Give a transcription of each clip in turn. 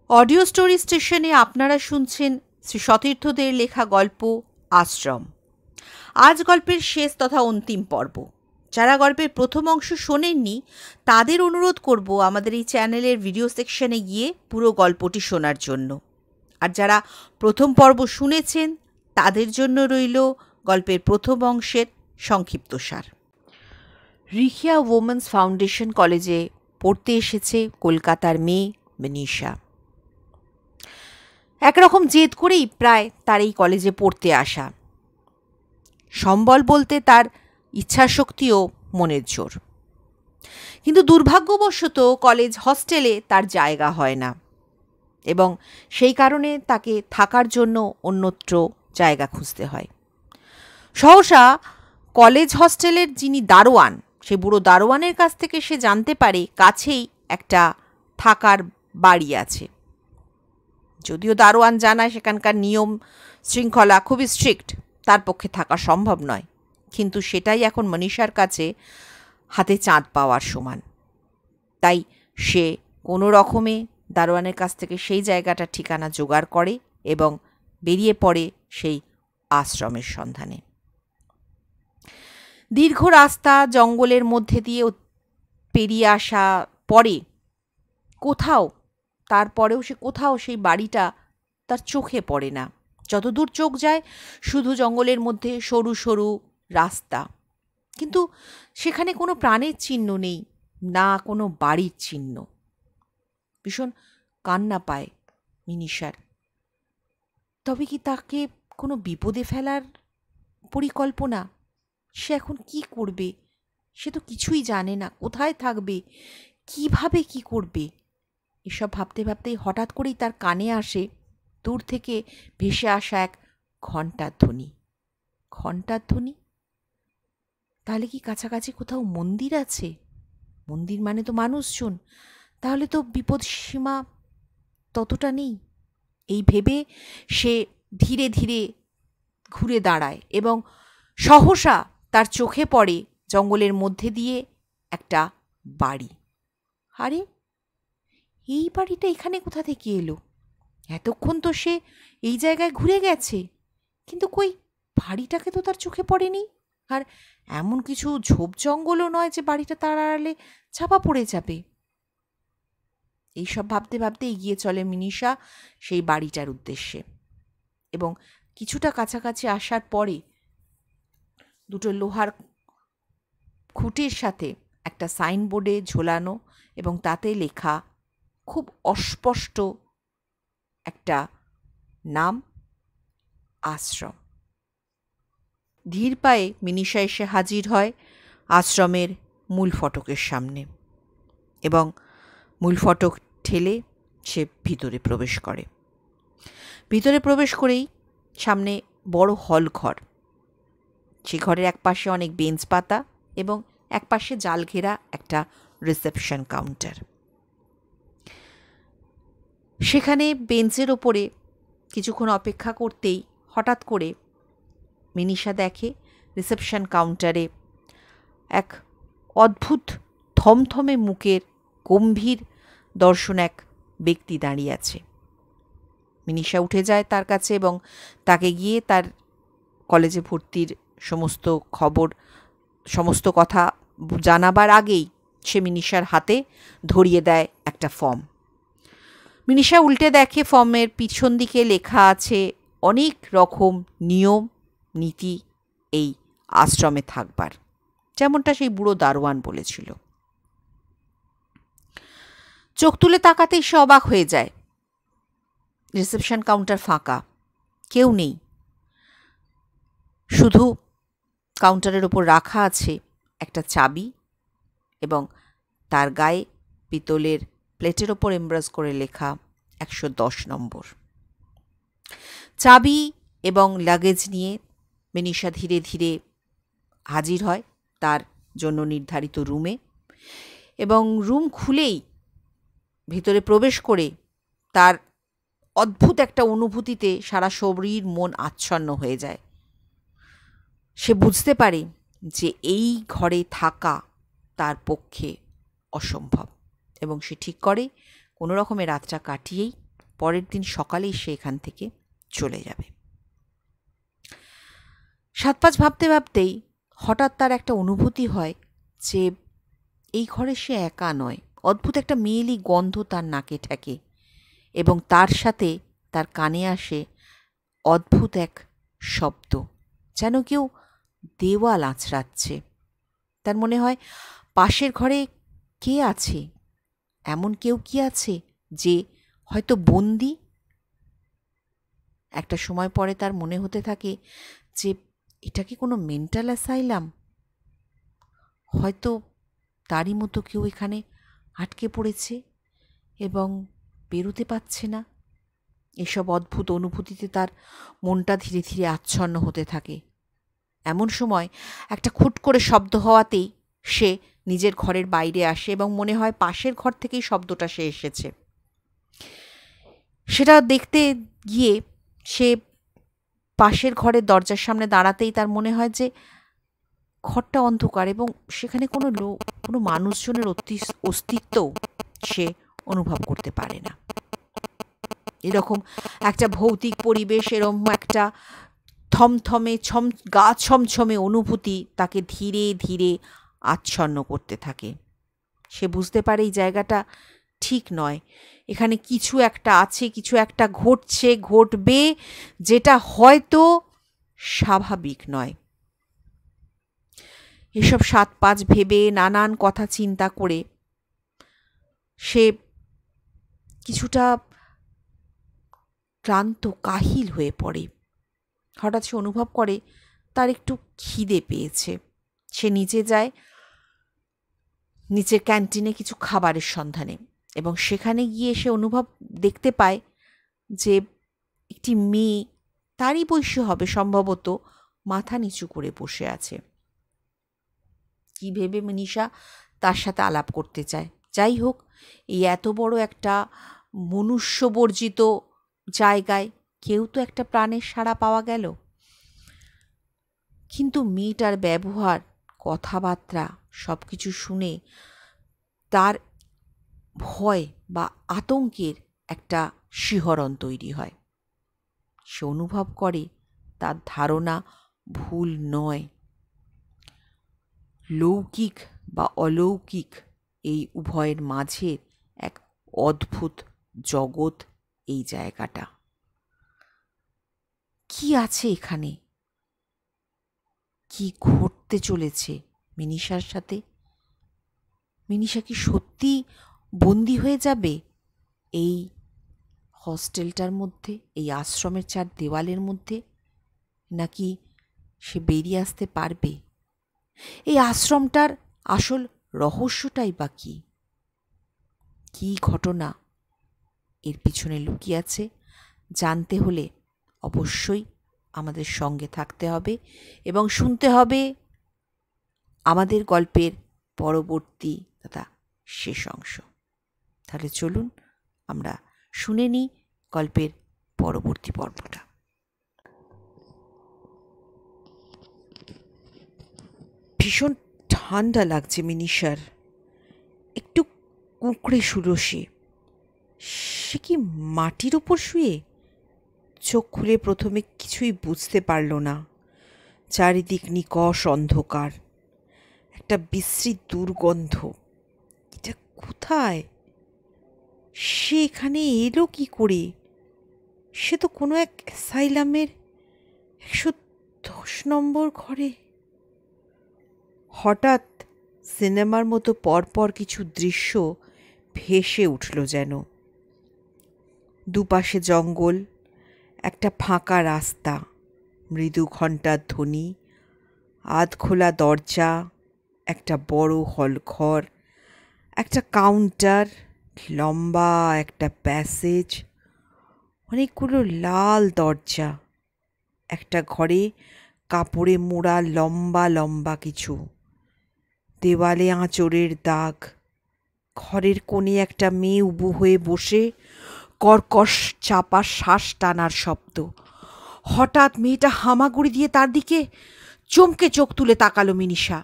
Audio story স্টেশনে আপনারা শুনছেন শ্রী সতীর্থদের লেখা গল্প আশ্রম। আজ গল্পের শেষ তথা অন্তিম পর্ব। যারা গল্পের প্রথম অংশ শোনেননি তাদের অনুরোধ করব আমাদের এই চ্যানেলের ভিডিও সেকশনে গিয়ে পুরো গল্পটি শোনার জন্য। আর যারা প্রথম পর্ব শুনেছেন তাদের জন্য রইল গল্পের প্রথম অংশের সংক্ষিপ্তসার। রিখিয়া ওমেন্স ফাউন্ডেশন কলেজে পড়তে এসেছে কলকাতার মেয়ে মনীষা। একরকম জেদ করেই প্রায় তার এই কলেজে পড়তে আসা। সম্বল বলতে তার ইচ্ছাশক্তি ও মনের জোর। কিন্তু দুর্ভাগ্যবশত কলেজ হস্টেলে তার জায়গা হয় না এবং সেই কারণে তাকে থাকার জন্য অন্যত্র জায়গা খুঁজতে হয়। সহসা কলেজ হস্টেলের যিনি দারোয়ান, সে বুড়ো দারোয়ানের কাছ থেকে সে জানতে পারে কাছেই একটা থাকার বাড়ি আছে। যদিও দারোয়ান জানায় সেখানকার নিয়ম শৃঙ্খলা খুবই স্ট্রিক্ট, তার পক্ষে থাকা সম্ভব নয়, কিন্তু সেটাই এখন মনীষার কাছে হাতে চাঁদ পাওয়ার সমান। তাই সে কোনো রকমে দারোয়ানের কাছ থেকে সেই জায়গাটা ঠিকানা জোগাড় করে এবং বেরিয়ে পড়ে সেই আশ্রমের সন্ধানে। দীর্ঘ রাস্তা জঙ্গলের মধ্যে দিয়ে পেরিয়ে আসা পরে তারপরেও সে কোথাও সেই বাড়িটা তার চোখে পড়ে না। যতদূর চোখ যায় শুধু জঙ্গলের মধ্যে সরু সরু রাস্তা, কিন্তু সেখানে কোনো প্রাণের চিহ্ন নেই, না কোনো বাড়ির চিহ্ন। ভীষণ কান্না পায় মনীষার। তবে কি তাকে কোনো বিপদে ফেলার পরিকল্পনা? সে এখন কি করবে? সে তো কিছুই জানে না, কোথায় থাকবে, কিভাবে কি করবে। এসব ভাবতে ভাবতেই হঠাৎ করেই তার কানে আসে দূর থেকে ভেসে আসা এক ঘণ্টার ধ্বনি। ঘণ্টার ধ্বনি? তাহলে কি কাছাকাছি কোথাও মন্দির আছে? মন্দির মানে তো মানুষজন, তাহলে তো বিপদ সীমা ততটা নেই। এই ভেবে সে ধীরে ধীরে ঘুরে দাঁড়ায় এবং সহসা তার চোখে পড়ে জঙ্গলের মধ্যে দিয়ে একটা বাড়ি। আরে, এই বাড়িটা এখানে কোথা থেকে এলো? এতক্ষণ তো সে এই জায়গায় ঘুরে গেছে, কিন্তু কই বাড়িটাকে তো তার চোখে পড়েনি। আর এমন কিছু ঝোপ জঙ্গলও নয় যে বাড়িটা তার আড়ালে চাপা পড়ে যাবে। এইসব ভাবতে ভাবতে এগিয়ে চলে মনীষা সেই বাড়িটার উদ্দেশ্যে এবং কিছুটা কাছাকাছি আসার পরে দুটো লোহার খুঁটির সাথে একটা সাইনবোর্ডে ঝোলানো এবং তাতে লেখা খুব অস্পষ্ট একটা নাম, আশ্রম। ধীর পায়ে মনীষা এসে হাজির হয় আশ্রমের মূল ফটকের সামনে এবং মূল ফটক ঠেলে সে ভিতরে প্রবেশ করে। ভিতরে প্রবেশ করেই সামনে বড় হল ঘর। সে ঘরের এক পাশে অনেক বেঞ্চ পাতা এবং এক পাশে জাল ঘেরা একটা রিসেপশন কাউন্টার। সেখানে বেঞ্চের ওপরে কিছুক্ষণ অপেক্ষা করতেই হঠাৎ করে মনীষা দেখে রিসেপশন কাউন্টারে এক অদ্ভুত থমথমে মুখের গম্ভীর দর্শন এক ব্যক্তি দাঁড়িয়ে আছে। মনীষা উঠে যায় তার কাছে এবং তাকে গিয়ে তার কলেজে ভর্তির সমস্ত খবর, সমস্ত কথা জানাবার আগেই সে মনীষার হাতে ধরিয়ে দেয় একটা ফর্ম। মনীষা উল্টে দেখে ফর্মের পিছন দিকে লেখা আছে অনেক রকম নিয়ম নীতি এই আশ্রমে থাকবার, যেমনটা সেই বুড়ো দারোয়ান বলেছিল। চোখ তুলে তাকাতেই সে অবাক হয়ে যায়। রিসেপশন কাউন্টার ফাঁকা, কেউ নেই। শুধু কাউন্টারের ওপর রাখা আছে একটা চাবি এবং তার গায়ে পিতলের প্লেটের ওপর এমব্রাস করে লেখা 110 নম্বর। চাবি এবং লাগেজ নিয়ে মনীষা ধীরে ধীরে হাজির হয় তার জন্য নির্ধারিত রুমে এবং রুম খুলেই ভিতরে প্রবেশ করে তার অদ্ভুত একটা অনুভূতিতে সারা শরীর মন আচ্ছন্ন হয়ে যায়। সে বুঝতে পারে যে এই ঘরে থাকা তার পক্ষে অসম্ভব এবং সে ঠিক করে কোনো রকমে রাতটা কাটিয়েই পরের দিন সকালেই সে এখান থেকে চলে যাবে। 7-5 ভাবতে ভাবতেই হঠাৎ তার একটা অনুভূতি হয় যে এই ঘরে সে একা নয়। অদ্ভুত একটা মেয়েলি গন্ধ তার নাকে ঠেকে এবং তার সাথে তার কানে আসে অদ্ভুত এক শব্দ, যেন কেউ দেওয়াল আঁচড়াচ্ছে। তার মনে হয় পাশের ঘরে কে আছে, এমন কেউ কি আছে যে হয়তো বন্দি। একটা সময় পরে তার মনে হতে থাকে যে এটা কি কোনো মেন্টাল অ্যাসাইলাম? হয়তো তারই মতো কেউ এখানে আটকে পড়েছে এবং বেরোতে পারছে না। এসব অদ্ভুত অনুভূতিতে তার মনটা ধীরে ধীরে আচ্ছন্ন হতে থাকে। এমন সময় একটা খুট করে শব্দ হওয়াতেই সে নিজের ঘরের বাইরে আসে এবং মনে হয় পাশের ঘর থেকেই শব্দটা সে এসেছে। সেটা দেখতে গিয়ে সে পাশের ঘরের দরজার সামনে দাঁড়াতেই তার মনে হয় যে ঘরটা অন্ধকার এবং সেখানে কোনো মানুষজনের অস্তিত্বও সে অনুভব করতে পারে না। এরকম একটা ভৌতিক পরিবেশ, এরকম একটা থমথমে গা ছমছমে অনুভূতি তাকে ধীরে ধীরে আচ্ছন্ন করতে থাকে। সে বুঝতে পারে এই জায়গাটা ঠিক নয়, এখানে কিছু একটা আছে, কিছু একটা ঘটছে, ঘটবে, যেটা হয়তো স্বাভাবিক নয়। এসব 7-5 ভেবে নানান কথা চিন্তা করে সে কিছুটা ক্লান্ত কাহিল হয়ে পড়ে। হঠাৎ সে অনুভব করে তার একটু খিদে পেয়েছে। সে নিচে যায়, নিচের ক্যান্টিনে কিছু খাবারের সন্ধানে, এবং সেখানে গিয়ে সে দেখতে পায় যে একটি মেয়ে, তারই বয়সী হবে সম্ভবত, মাথা নিচু করে বসে আছে। কি ভেবে মনীষা তার সাথে আলাপ করতে চায়। যাই হোক, এই এত বড় একটা মনুষ্যবর্জিত জায়গায় কেউ তো একটা প্রাণের সাড়া পাওয়া গেল। কিন্তু মেয়েটার ব্যবহার, কথাবার্তা সব কিছু শুনে তার ভয় বা আতঙ্কের একটা শিহরণ তৈরি হয়। সে অনুভব করে তার ধারণা ভুল নয়। লৌকিক বা অলৌকিক এই উভয়ের মাঝের এক অদ্ভুত জগৎ এই জায়গাটা। কি আছে এখানে? কি ঘটতে চলেছে মিনিষার সাথে? মিনিষা কি সত্যি বন্দি হয়ে যাবে এই হস্টেলটার মধ্যে, এই আশ্রমের 4 দেওয়ালের মধ্যে, নাকি সে বেরিয়ে আসতে পারবে? এই আশ্রমটার আসল রহস্যটাই বা কি? কি ঘটনা এর পিছনে লুকিয়ে আছে জানতে হলে অবশ্যই আমাদের সঙ্গে থাকতে হবে এবং শুনতে হবে আমাদের গল্পের পরবর্তী তথা শেষ অংশ। তাহলে চলুন আমরা শুনে নিই গল্পের পরবর্তী পর্বটা। ভীষণ ঠান্ডা লাগছে মিনিষার। একটু কুঁকড়ে শুলো সে। সে কি মাটির উপর শুয়ে? চোখ খুলে প্রথমে কিছুই বুঝতে পারল না। চারিদিক নিকষ অন্ধকার, একটা বিশ্রী দুর্গন্ধ। এটা কোথায়? সে এখানে এলো কি করে? সে তো কোনো এক অ্যাসাইলামের 110 নম্বর ঘরে। হঠাৎ সিনেমার মতো পরপর কিছু দৃশ্য ভেসে উঠল যেন। দুপাশে জঙ্গল, একটা ফাঁকা রাস্তা, মৃদু ঘণ্টার ধ্বনি, আধখোলা দরজা, একটা বড় হলঘর, একটা কাউন্টার, লম্বা একটা প্যাসেজ, অনেকগুলো লাল দরজা, একটা ঘরে কাপড়ে মোড়া লম্বা লম্বা কিছু, দেওয়ালে আঁচড়ের দাগ, ঘরের কোণে একটা মেয়ে উবু হয়ে বসে, কর্কশ চাপা শ্বাস টানার শব্দ। হঠাৎ মেয়েটা হামাগুড়ি দিয়ে তার দিকে। চমকে চোখ তুলে তাকালো মিনিষা।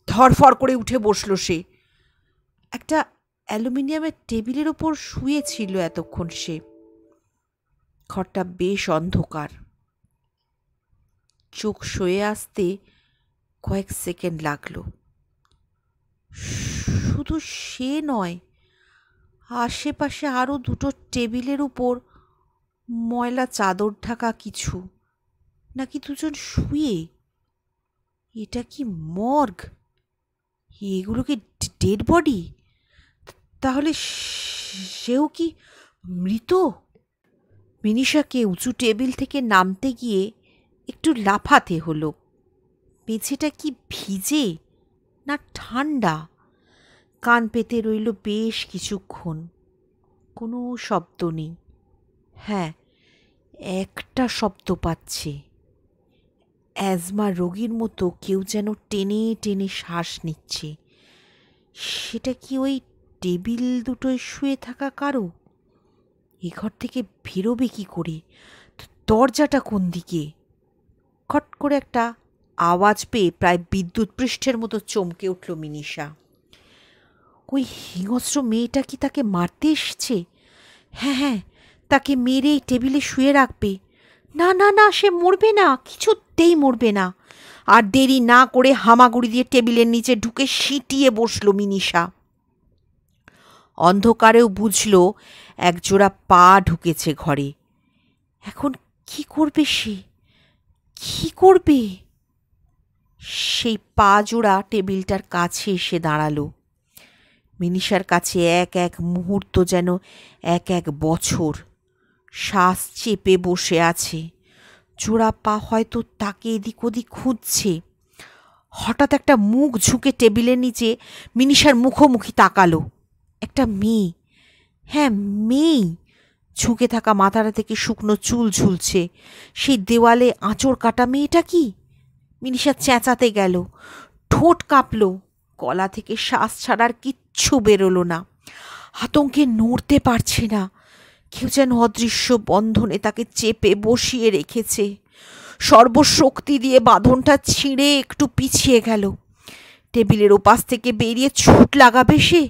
ধরফর করে উঠে বসল সে। একটা অ্যালুমিনিয়ামের টেবিলের ওপর শুয়ে ছিল এতক্ষণ সে। ঘরটা বেশ অন্ধকার। চোখ সয়ে আসতে কয়েক সেকেন্ড লাগলো। শুধু সে নয়, আশেপাশে আরও দুটো টেবিলের উপর ময়লা চাদর ঢাকা কিছু, নাকি দুজন শুয়ে। এটা কি মর্গ? এগুলো কি ডেড বডি? তাহলে সেও কি মৃত? মিনিষাকে উঁচু টেবিল থেকে নামতে গিয়ে একটু লাফাতে হলো। মেঝেটা কি ভিজে না ঠান্ডা? কান পেতে রইল বেশ কিছুক্ষণ। কোনো শব্দ নেই। হ্যাঁ, একটা শব্দ পাচ্ছে। অ্যাজমা রোগীর মতো কেউ যেন টেনে টেনে শ্বাস নিচ্ছে। সেটা কি ওই টেবিল দুটোয় শুয়ে থাকা কারো? এ ঘর থেকে বেরোবে কি করে? দরজাটা কোন দিকে? খট করে একটা আওয়াজ পেয়ে প্রায় বিদ্যুৎ পৃষ্ঠের মতো চমকে উঠল মিনিষা। ওই হিংস্র মেয়েটা কি তাকে মারতে এসছে? হ্যাঁ হ্যাঁ, তাকে মেরেই টেবিলে শুয়ে রাখবে। না না না, সে মরবে না, কিছুতেই মরবে না। আর দেরি না করে হামাগুড়ি দিয়ে টেবিলের নিচে ঢুকে সিটিয়ে বসল মিনিষা। অন্ধকারেও বুঝল একজোড়া পা ঢুকেছে ঘরে। এখন কি করবে সে? কি করবে? সেই পা জোড়া টেবিলটার কাছে এসে দাঁড়ালো। মিনিষার কাছে এক এক মুহূর্ত যেন এক এক বছর। শ্বাস চেপে বসে আছে। জোড়া পা হয়তো তাকে এদিক ওদিক খুঁজছে। হঠাৎ একটা মুখ ঝুঁকে টেবিলের নিচে মিনিষার মুখোমুখি তাকালো। একটা মেয়ে, হ্যাঁ মেয়ে। ঝুঁকে থাকা মাথাটা থেকে শুকনো চুল ঝুলছে। সেই দেওয়ালে আঁচড় কাটা মেয়েটা কি? মিনিষা চেঁচাতে গেল, ঠোঁট কাঁপল, গলা থেকে শ্বাস ছাড়ার কিচ্ছু বেরোলো না। আতঙ্কে নড়তে পারছে না। কেউ যেন অদৃশ্য বন্ধনে তাকে চেপে বসিয়ে রেখেছে। সর্বশক্তি দিয়ে বাঁধনটা ছিঁড়ে একটু পিছিয়ে গেল। টেবিলের ওপাশ থেকে বেরিয়ে ছুট লাগাবে সে,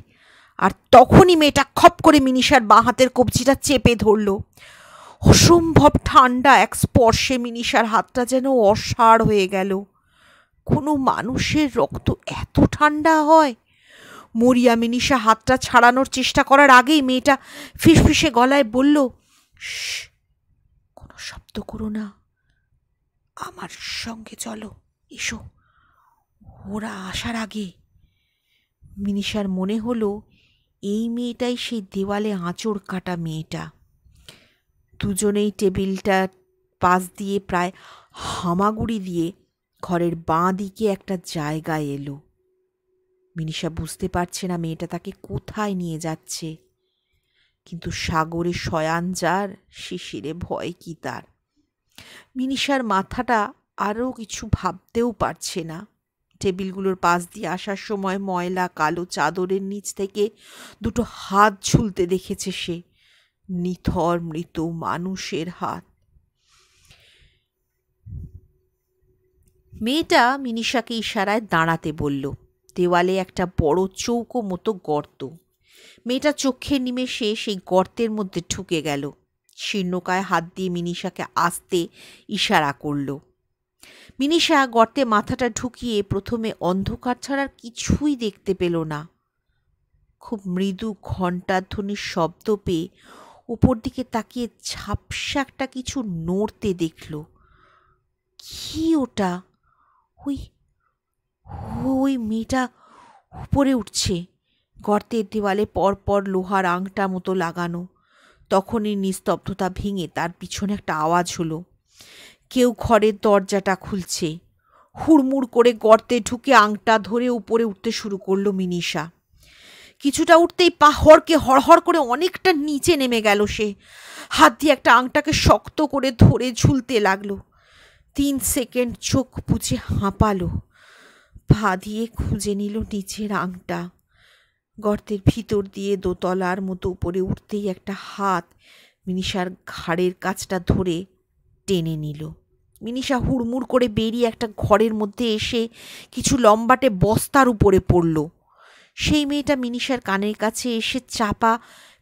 আর তখনই মেয়েটা খপ করে মিনিষার বাঁ হাতের কবজিটা চেপে ধরল। অসম্ভব ঠান্ডা এক স্পর্শে মিনিষার হাতটা যেন অসাড় হয়ে গেল। কোনো মানুষের রক্ত এত ঠান্ডা হয়? মরিয়া মিনিষা হাতটা ছাড়ানোর চেষ্টা করার আগেই মেয়েটা ফিসফিসে গলায় বলল, কোনো শব্দ করো না, আমার সঙ্গে চলো, এসো, ওরা আসার আগে। মিনিষার মনে হলো এই মেয়েটাই সেই দেওয়ালে আঁচড় কাটা মেয়েটা। দুজনেই টেবিলটার পাশ দিয়ে প্রায় হামাগুড়ি দিয়ে ঘরের বাঁ দিকে একটা জায়গায় এলো। মিনিষা বুঝতে পারছে না মেয়েটা তাকে কোথায় নিয়ে যাচ্ছে, কিন্তু সাগরে শয়ান যার শিশিরে ভয় কি তার। মিনিষার মাথাটা আরও কিছু ভাবতেও পারছে না। টেবিলগুলোর পাশ দিয়ে আসার সময় ময়লা কালো চাদরের নিচ থেকে দুটো হাত ঝুলতে দেখেছে সে, নিথর মৃত মানুষের হাত। মেয়েটা মিনিষাকে ইশারায় দাঁড়াতে বলল। দেওয়ালে একটা বড় চৌকো মতো গর্ত। মেয়েটা চোখের নিমেষে সেই গর্তের মধ্যে ঢুকে গেল। শীর্ণকায় হাত দিয়ে মিনিষাকে আসতে ইশারা করল। মিনিষা গর্তে মাথাটা ঢুকিয়ে প্রথমে অন্ধকার ছাড়ার কিছুই দেখতে পেল না। খুব মৃদু ঘণ্টার ধ্বনির শব্দ পেয়ে উপর দিকে তাকিয়ে ঝাপসা একটা কিছু নড়তে দেখল। কি ওটা? ওই ওই মেয়েটা উপরে উঠছে। গর্তের দেওয়ালে পরপর লোহার আংটা মতো লাগানো। তখনই নিস্তব্ধতা ভেঙে তার পিছনে একটা আওয়াজ হলো। কেউ ঘরের দরজাটা খুলছে। হুড়মুড় করে গর্তে ঢুকে আংটা ধরে উপরে উঠতে শুরু করলো মিনিষা। কিছুটা উঠতেই পা হড়কে হড়হড় করে অনেকটা নিচে নেমে গেল সে। হাত দিয়ে একটা আংটাকে শক্ত করে ধরে ঝুলতে লাগলো। 3 সেকেন্ড চোখ বুজে হাঁপালো। পা দিয়ে খুঁজে নিল নিচের আংটা। গর্তের ভিতর দিয়ে দোতলার মতো উপরে উঠতেই একটা হাত মিনিষার ঘাড়ের কাছটা ধরে টেনে নিল। মিনিষা হুড়মুড় করে বেরিয়ে একটা ঘরের মধ্যে এসে কিছু লম্বাটে বস্তার উপরে পড়ল। সেই মেয়েটা মিনিষার কানের কাছে এসে চাপা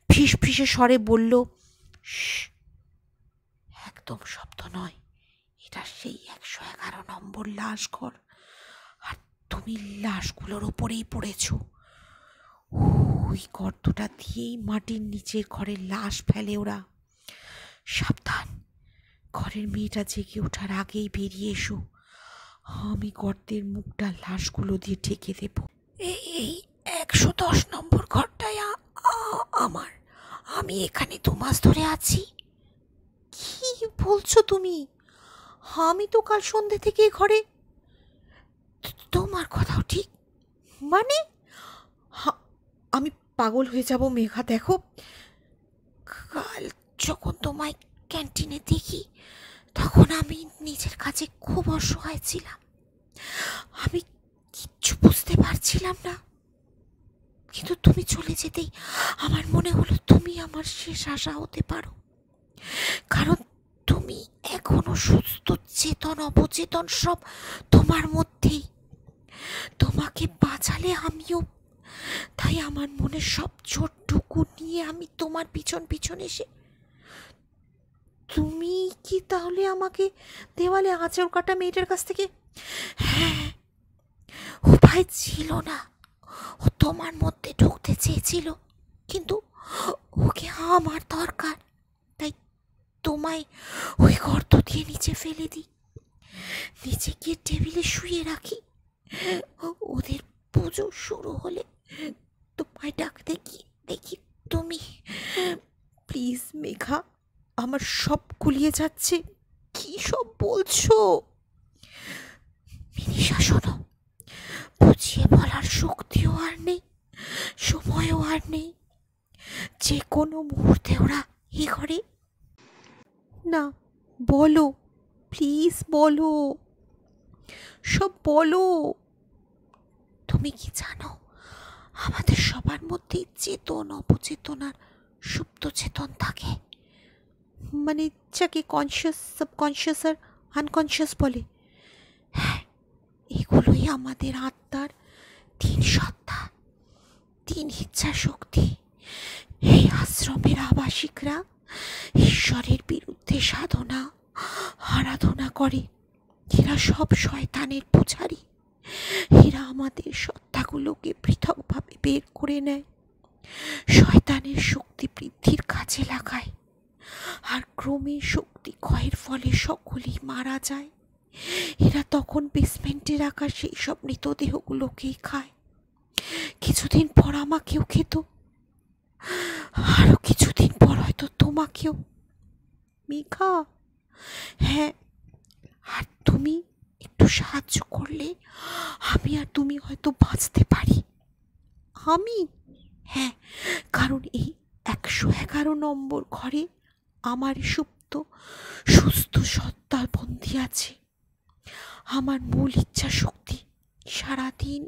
ফিসফিসে স্বরে বলল, একদম শব্দ নয়, এটা সেই 111 নম্বর লাশ ঘর। আর তুমি লাশগুলোর ওপরেই পড়েছ। ওই গর্তটা দিয়েই মাটির নিচের ঘরে লাশ ফেলে ওরা। সাবধান, ঘরের মেয়েটা জেগে ওঠার আগেই বেরিয়ে এসো। আমি গর্তের মুখটা লাশগুলো দিয়ে ঢেকে দেব। এই 110 নম্বর ঘরটাই আমার। আমি এখানে 2 মাস ধরে আছি। কি বলছো তুমি? আমি তো কাল সন্ধ্যে থেকে ঘরে। তোমার কথাও ঠিক, মানে আমি পাগল হয়ে যাব মেঘা। দেখো, কাল যখন তোমায় ক্যান্টিনে দেখি তখন আমি নিজের কাছে খুব অসহায় ছিলাম। আমি কিচ্ছু বুঝতে পারছিলাম না, কিন্তু তুমি চলে যেতেই আমার মনে হলো তুমি আমার শেষ আশা হতে পারো। কারণ তুমি এখনো সুস্থ, চেতন অবচেতন সব তোমার মধ্যেই। তোমাকে বাঁচালে আমিও। তাই আমার মনে সব ছোটটুকু নিয়ে আমি তোমার পিছন পিছন এসে। তুমি কি তাহলে আমাকে দেওয়ালে আঁচড় কাটা মেয়েটার কাছ থেকে? হ্যাঁ, উপায় ছিল না। ও তোমার মধ্যে ঢুকতে চেয়েছিল, কিন্তু ওকে আমার দরকার। তাই তোমায় ওই গর্ত দিয়ে নিচে ফেলে দিই, নিচে গিয়ে টেবিলে শুয়ে রাখি। ওদের পুজো শুরু হলে তোমায় ডাকতে গিয়ে দেখি তুমি। প্লিজ মেঘা, আমার সব গুলিয়ে যাচ্ছে। কি সব বলছো? মিনিষা শোনো, বুঝিয়ে বলার শক্তিও আর নেই, সময়ও আর নেই। যে কোনো মুহূর্তে ওরা এ ঘরে। না, বলো, প্লিজ বলো, সব বলো। তুমি কি জানো, আমাদের সবার মধ্যেই চেতন অবচেতন আর সুপ্ত চেতন থাকে, মানে যাকে কনসিয়াস, সাবকনসিয়াস আর আনকনসিয়াস বলে। হ্যাঁ, এগুলোই আমাদের আত্মার 3 সত্তা, 3 ইচ্ছা শক্তি। এই আশ্রমের আবাসিকরা ঈশ্বরের বিরুদ্ধে সাধনা আরাধনা করে। এরা সব শয়তানের পূজারী। এরা আমাদের সত্তাগুলোকে পৃথকভাবে বের করে নেয়, শয়তানের শক্তি বৃদ্ধির কাজে লাগায়। আর ক্রমে শক্তি ক্ষয়ের ফলে সকলেই মারা যায়। এরা তখন বেসমেন্টে রাখা সেই সব মৃতদেহগুলোকেই খায়। কিছুদিন পর আমাকেও খেত, আরো কিছুদিন পর হয়তো তোমাকেও। মেঘা, হ্যাঁ, আর তুমি একটু সাহায্য করলে আমি আর তুমি হয়তো বাঁচতে পারি। আমি? হ্যাঁ, কারণ এই 111 নম্বর ঘরে আমার সুপ্ত সুস্থ সত্তা বন্দী আছে। আমার মূল ইচ্ছা শক্তি সারাদিন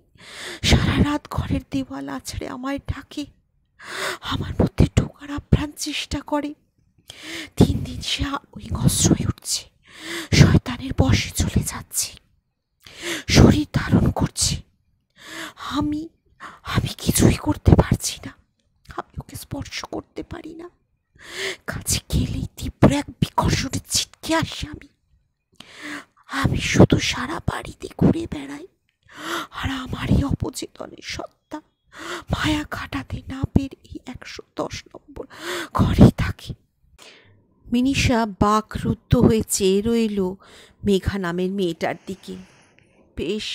সারা রাত ঘরের দেওয়াল আছড়ে আমায় ডাকে, আমার মধ্যে ঢোকার আপ্রাণ চেষ্টা করে। 3 দিন সে ওই অস্ত্র হয়ে উঠছে, শয়তানের বশে চলে যাচ্ছে, শরীর ধারণ করছে। আমি আমি কিছুই করতে পারছি না। আমি ওকে স্পর্শ করতে পারি না। কাছে গেলেই তীব্র এক বিকর্ষণে ছিটকে আসি আমি শুধু সারা বাড়িতে ঘুরে বেড়াই, আর আমার এই অপচেতনের সত্তা মায়া কাটাতে না পেরে এই 110 নম্বর ঘরেই থাকে। মিনিষা বাকরুদ্ধ হয়ে চেয়ে রইল মেঘা নামের মেয়েটার দিকে। বেশ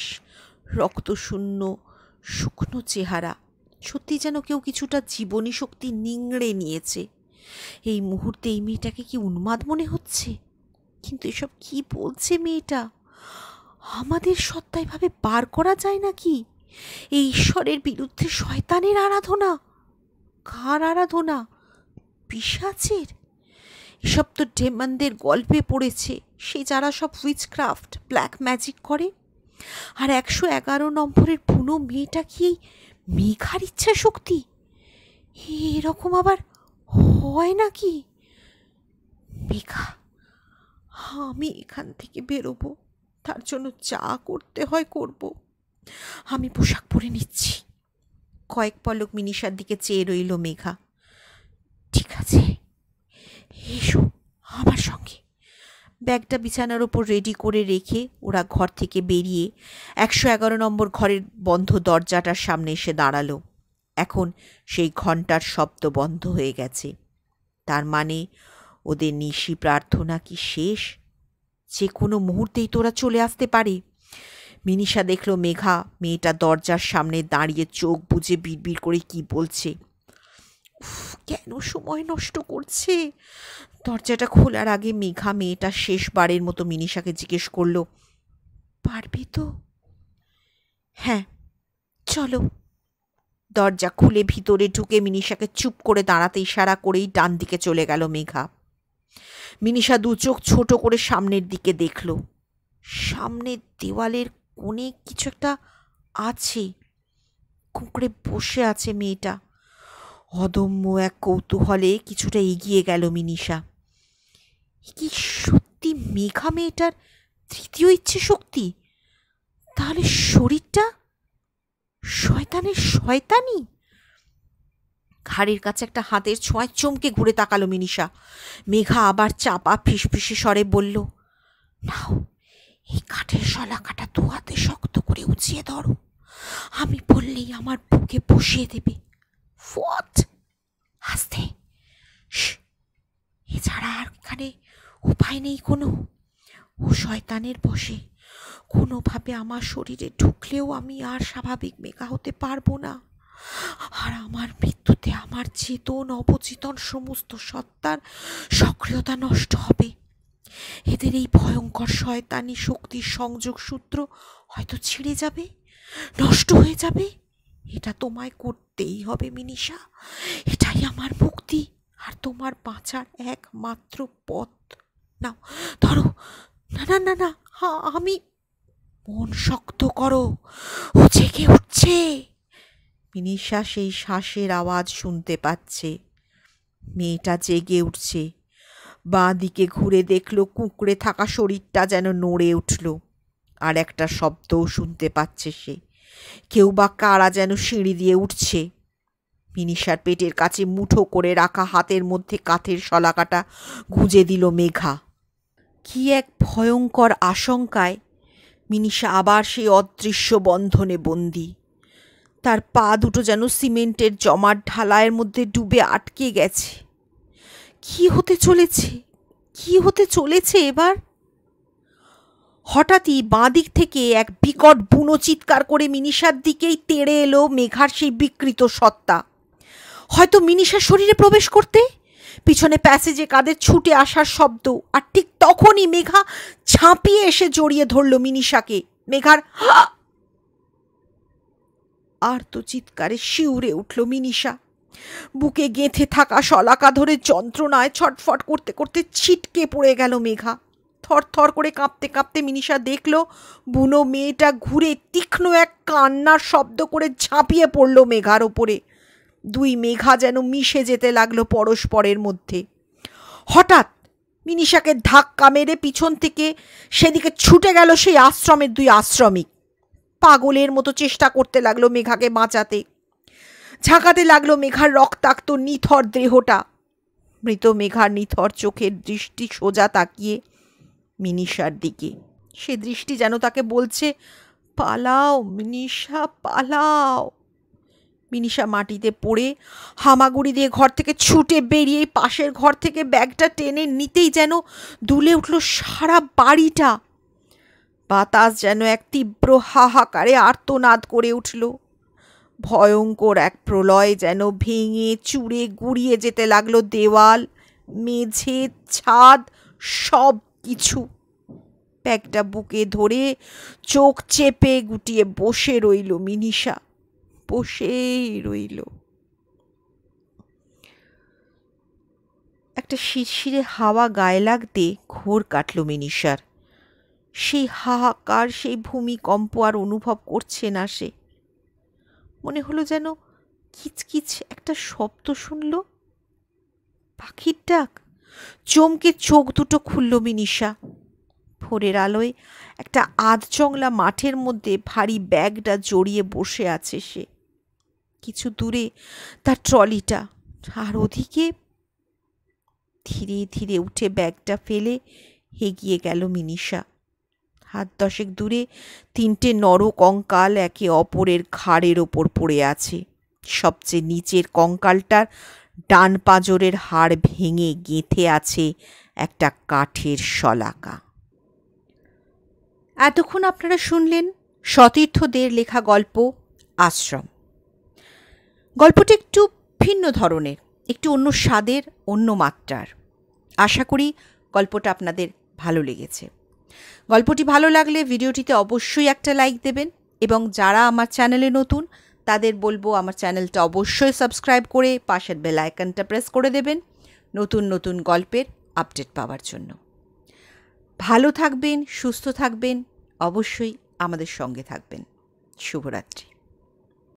রক্তশূন্য, শুকনো চেহারা, সত্যি যেন কেউ কিছুটা জীবনী শক্তি নিংড়ে নিয়েছে। এই মুহূর্তে এই মেয়েটাকে কি উন্মাদ মনে হচ্ছে? কিন্তু এসব কি বলছে মেয়েটা? আমাদের সত্তা এভাবে বার করা যায় নাকি? এই ঈশ্বরের বিরুদ্ধে শয়তানের আরাধনা? কার আরাধনা? পিশাচের? এসব তো ডেমনদের গল্পে পড়েছে, সে যারা সব উইচক্রাফট, ব্ল্যাক ম্যাজিক করে। আর 111 নম্বরের বুনো মেয়েটা কি এই মেঘার ইচ্ছা শক্তি? এরকম আবার হয় নাকি? মেঘা, আমি এখান থেকে বেরোবো, তার জন্য যা করতে হয় করব। আমি পোশাক পরে নিচ্ছি। কয়েক পলক মিনিষার দিকে চেয়ে রইল মেঘা। ঠিক আছে, এসো আমার সঙ্গে, ব্যাগটা বিছানার ওপর রেডি করে রেখে ওরা ঘর থেকে বেরিয়ে 111 নম্বর ঘরের বন্ধ দরজাটার সামনে এসে দাঁড়ালো। এখন সেই ঘণ্টার শব্দ বন্ধ হয়ে গেছে। তার মানে ওদের নিশি প্রার্থনা কি শেষ? যে কোনো মুহূর্তেই তোরা চলে আসতে পারে। মিনিষা দেখল মেঘা মেয়েটা দরজার সামনে দাঁড়িয়ে চোখ বুজে বিড়বিড় করে কি বলছে। কেন সময় নষ্ট করছে? দরজাটা খোলার আগে মেঘা মেয়েটা শেষবারের মতো মিনিষাকে জিজ্ঞেস করলো, পারবে তো? হ্যাঁ, চলো। দরজা খুলে ভিতরে ঢুকে মিনিষাকে চুপ করে দাঁড়াতে ইশারা করেই ডান দিকে চলে গেল মেঘা। মিনিষা দু চোখ ছোট করে সামনের দিকে দেখল। সামনের দেওয়ালের কোণে কিছু একটা আছে। কুঁকড়ে বসে আছে মেয়েটা। অদম্য এক কৌতূহলে কিছুটা এগিয়ে গেল মিনিষা। কি সত্যি মেঘা মেয়েটার তৃতীয় ইচ্ছে শক্তি? তাহলে শরীরটা শয়তানের শয়তানি? ঘাড়ের কাছে একটা হাতের ছোঁয়ায় চমকে ঘুরে তাকালো মিনিষা। মেঘা আবার চাপা ফিসফিসে স্বরে বলল, নাও, এই কাঠের শলাকাটা দু হাতে শক্ত করে উঁচিয়ে ধরো। আমি বললেই আমার বুকে বসিয়ে দেবে। হোয়াট? আস্তে। এছাড়া আর এখানে উপায় নেই কোনো। ও শয়তানের বশে কোনোভাবে আমার শরীরে ঢুকলেও আমি আর স্বাভাবিক মেঘা হতে পারবো না। আর আমার মৃত্যুতে আমার চেতন অবচেতন সমস্ত সত্তার সক্রিয়তা নষ্ট হবে। এদের এই ভয়ঙ্কর শয়তানি শক্তির সংযোগ সূত্র হয়তো ছিঁড়ে যাবে, নষ্ট হয়ে যাবে। এটা তোমায় করতেই হবে মিনিষা। এটাই আমার মুক্তি আর তোমার বাঁচার একমাত্র পথ। নাও, ধরো। না না না না, আমি। মন শক্ত করো, ও জেগে উঠছে। মিনিষা সেই শ্বাসের আওয়াজ শুনতে পাচ্ছে। মেয়েটা জেগে উঠছে। বাঁ দিকে ঘুরে দেখল কুঁকড়ে থাকা শরীরটা যেন নড়ে উঠল। আর একটা শব্দও শুনতে পাচ্ছে সে। কেউ বা কারা যেন সিঁড়ি দিয়ে উঠছে। মিনিষার পেটের কাছে মুঠো করে রাখা হাতের মধ্যে কাঠের শলাকাটা গুঁজে দিল মেঘা। কি এক ভয়ঙ্কর আশঙ্কায় মিনিষা আবার সেই অদৃশ্য বন্ধনে বন্দী। তার পা দুটো যেন সিমেন্টের জমাট ঢালাইয়ের মধ্যে ডুবে আটকে গেছে। কি হতে চলেছে? কি হতে চলেছে এবার? হঠাৎই বাঁ দিক থেকে এক বিকট বুনো চিৎকার করে মিনিষার দিকেই তেড়ে এলো মেঘার সেই বিকৃত সত্তা। হয়তো মিনিষার শরীরে প্রবেশ করতে। পিছনে প্যাসেজে কাদের ছুটে আসার শব্দ। আর ঠিক তখনই মেঘা ঝাঁপিয়ে এসে জড়িয়ে ধরল মিনিষাকে। মেঘার আর তো চিৎকারে শিউরে উঠল মিনিষা। বুকে গেঁথে থাকা শলাকা ধরে যন্ত্রণায় ছটফট করতে করতে ছিটকে পড়ে গেল মেঘা। থর থর করে কাঁপতে কাঁপতে মিনিষা দেখল বুনো মেয়েটা ঘুরে তীক্ষ্ণ এক কান্নার শব্দ করে ঝাঁপিয়ে পড়ল মেঘার ওপরে। দুই মেঘা যেন মিশে যেতে লাগলো পরস্পরের মধ্যে। হঠাৎ মিনিষাকে ধাক্কা মেরে পিছন থেকে সেদিকে ছুটে গেল সেই আশ্রমের দুই আশ্রমিক। পাগলের মতো চেষ্টা করতে লাগলো মেঘাকে বাঁচাতে। ঝাঁকাতে লাগলো মেঘার রক্তাক্ত নিথর দেহটা। মৃত মেঘার নিথর চোখের দৃষ্টি সোজা তাকিয়ে মিনিষার দিকে। সে দৃষ্টি যেন তাকে বলছে, পালাও মিনিষা, পালাও। মিনিষা মাটিতে পড়ে হামাগুড়ি দিয়ে ঘর থেকে ছুটে বেরিয়ে পাশের ঘর থেকে ব্যাগটা টেনে নিতেই যেন দুলে উঠল সারা বাড়িটা। বাতাস যেন এক তীব্র হাহাকারে আর্তনাদ করে উঠল। ভয়ঙ্কর এক প্রলয় যেন ভেঙে চুরে গুড়িয়ে যেতে লাগলো দেওয়াল, মেঝে, ছাদ, সব কিছু। ব্যাগটা বুকে ধরে চোখ চেপে গুটিয়ে বসে রইল মিনিষা, বসেই রইল। একটা শিরশিরে হাওয়া গায়ে লাগতে ঘোর কাটল মিনিষার। সেই হাহাকার, সেই ভূমিকম্প আর অনুভব করছে না সে। মনে হলো যেন কিচকিচ একটা শব্দ শুনল, পাখির ডাক। চমকে চোখ দুটো খুলল মিনিষা। ভোরের আলোয় একটা আধজংলা মাঠের মধ্যে ভারী ব্যাগটা জড়িয়ে বসে আছে সে। কিছু দূরে তার ট্রলিটা, আর ওদিকে ধীরে ধীরে উঠে ব্যাগটা ফেলে এগিয়ে গেল মিনিষা। হাত 10 দূরে 3টে নর কঙ্কাল একে অপরের ঘাড়ের ওপর পড়ে আছে। সবচেয়ে নিচের কঙ্কালটার ডান পাঁজরের হাড় ভেঙে গেঁথে আছে একটা কাঠের শলাকা। এতক্ষণ আপনারা শুনলেন সতীর্থদের লেখা গল্প আশ্রম। গল্পটি একটু ভিন্ন ধরনের, একটু অন্য স্বাদের, অন্য মাত্রার। আশা করি গল্পটা আপনাদের ভালো লেগেছে। গল্পটি ভালো লাগলে ভিডিওটিতে অবশ্যই একটা লাইক দেবেন, এবং যারা আমার চ্যানেলে নতুন তাদের বলবো আমার চ্যানেলটা অবশ্যই সাবস্ক্রাইব করে পাশের বেল আইকনটা প্রেস করে দেবেন নতুন নতুন গল্পের আপডেট পাওয়ার জন্য। ভালো থাকবেন, সুস্থ থাকবেন, অবশ্যই আমাদের সঙ্গে থাকবেন। শুভরাত্রি।